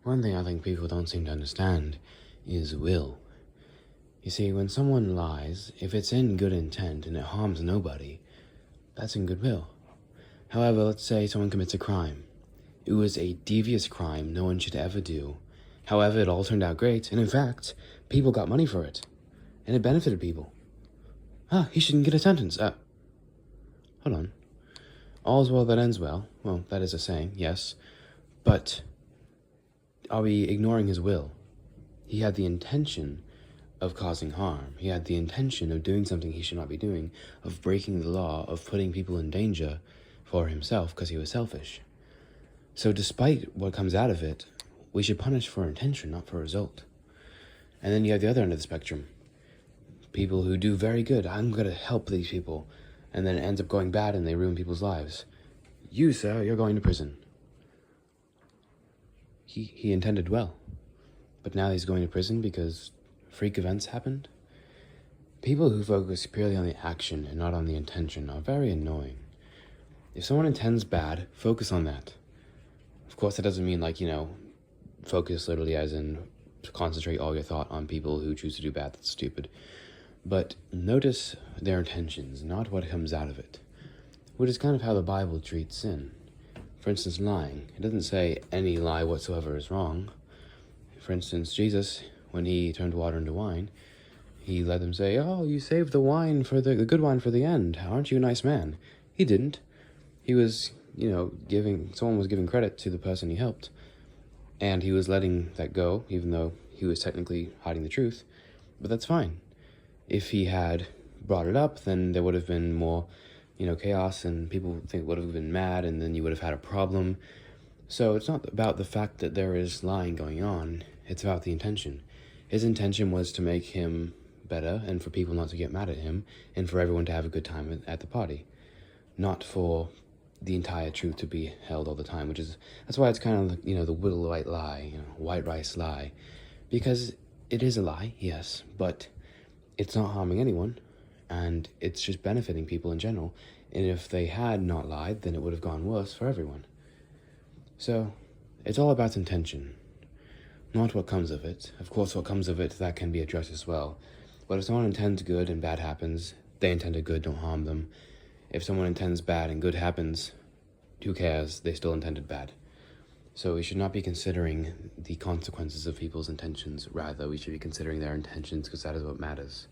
One thing I think people don't seem to understand is will. You see, when someone lies, if it's in good intent and it harms nobody, that's in goodwill. However, let's say someone commits a crime. It was a devious crime no one should ever do. However, it all turned out great, and in fact, people got money for it. And it benefited people. He shouldn't get a sentence. Hold on. All's well that ends well. Well, that is a saying, yes. But are we ignoring his will? He had the intention of causing harm. He had the intention of doing something he should not be doing, of breaking the law, of putting people in danger for himself because he was selfish. So despite what comes out of it, we should punish for intention, not for result. And then you have the other end of the spectrum. People who do very good. I'm going to help these people. And then it ends up going bad and they ruin people's lives. You, sir, you're going to prison. He intended well. But now he's going to prison because freak events happened? People who focus purely on the action and not on the intention are very annoying. If someone intends bad, focus on that. Of course, that doesn't mean focus literally as in concentrate all your thought on people who choose to do bad. That's stupid. But notice their intentions, not what comes out of it. Which is kind of how the Bible treats sin. For instance, lying. It doesn't say any lie whatsoever is wrong. For instance, Jesus, when he turned water into wine, he let them say, "Oh, you saved the wine for the good wine for the end. Aren't you a nice man?" He didn't. He was, someone was giving credit to the person he helped. And he was letting that go, even though he was technically hiding the truth. But that's fine. If he had brought it up, then there would have been more, chaos, and people would have been mad, and then you would have had a problem. So it's not about the fact that there is lying going on. It's about the intention. His intention was to make him better, and for people not to get mad at him, and for everyone to have a good time at the party. Not for the entire truth to be held all the time, that's why it's kind of, the little white lie, white rice lie. Because it is a lie, yes, but it's not harming anyone, and it's just benefiting people in general. And if they had not lied, then it would have gone worse for everyone. So, it's all about intention, not what comes of it. Of course, what comes of it, that can be addressed as well. But if someone intends good and bad happens, they intended good, don't harm them. If someone intends bad and good happens, who cares? They still intended bad. So we should not be considering the consequences of people's intentions. Rather, we should be considering their intentions, because that is what matters.